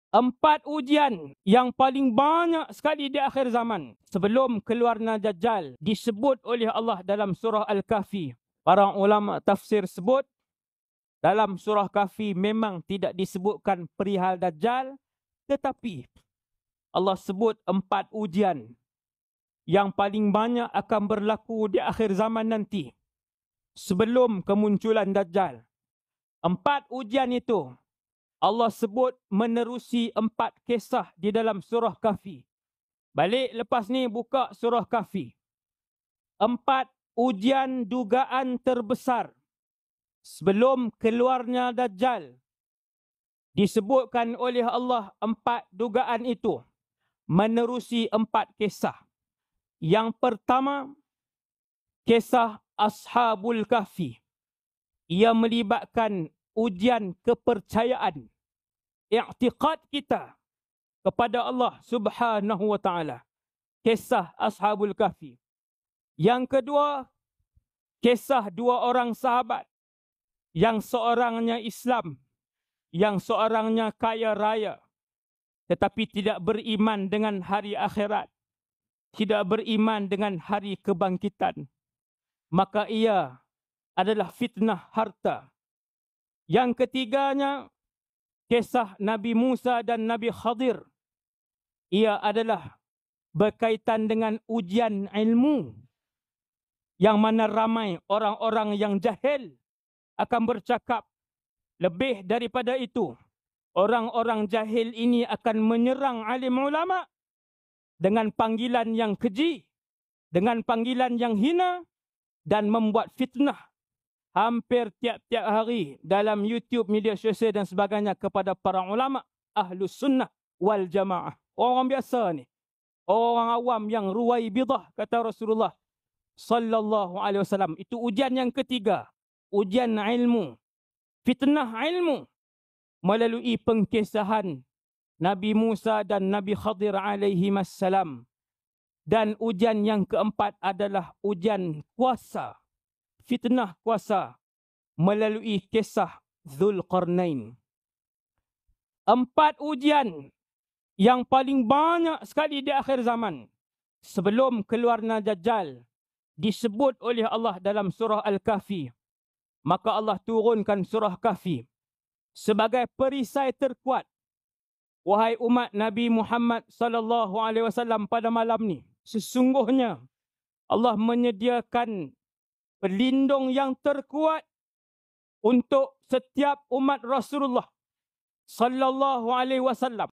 4 ujian yang paling banyak sekali di akhir zaman sebelum keluarnya Dajjal disebut oleh Allah dalam surah Al-Kahfi. Para ulama tafsir sebut dalam surah Kahfi memang tidak disebutkan perihal Dajjal, tetapi Allah sebut 4 ujian yang paling banyak akan berlaku di akhir zaman nanti sebelum kemunculan Dajjal. 4 ujian itu Allah sebut menerusi 4 kisah di dalam surah Kahfi. Balik lepas ni buka surah Kahfi. 4 ujian dugaan terbesar sebelum keluarnya Dajjal. Disebutkan oleh Allah 4 dugaan itu menerusi 4 kisah. Yang pertama, kisah Ashabul Kahfi. Ia melibatkan ujian kepercayaan, i'tiqad kita kepada Allah Subhanahu wa taala. Kisah Ashabul Kahfi. Yang kedua, kisah 2 orang sahabat, yang seorangnya Islam, yang seorangnya kaya raya, tetapi tidak beriman dengan hari akhirat, tidak beriman dengan hari kebangkitan. Maka ia adalah fitnah harta. Yang ketiganya, kisah Nabi Musa dan Nabi Khadir. Ia adalah berkaitan dengan ujian ilmu, yang mana ramai orang-orang yang jahil akan bercakap. Lebih daripada itu, orang-orang jahil ini akan menyerang alim ulama dengan panggilan yang keji, dengan panggilan yang hina, dan membuat fitnah hampir tiap-tiap hari dalam YouTube, media sosial dan sebagainya kepada para ulama Ahlus Sunnah wal Jamaah. Orang biasa ni, orang awam yang ruwaibidah, kata Rasulullah sallallahu alaihi wasallam. Itu ujian yang ketiga, ujian ilmu, fitnah ilmu melalui pengkisahan Nabi Musa dan Nabi Khadir alaihi wassalam. Dan ujian yang keempat adalah ujian kuasa, fitnah kuasa melalui kisah Zulqarnain. 4 ujian yang paling banyak sekali di akhir zaman sebelum keluarnya Dajjal disebut oleh Allah dalam surah Al-Kahfi. Maka Allah turunkan surah Kahfi sebagai perisai terkuat. Wahai umat Nabi Muhammad sallallahu alaihi wasallam, pada malam ni sesungguhnya Allah menyediakan pelindung yang terkuat untuk setiap umat Rasulullah sallallahu alaihi wasallam.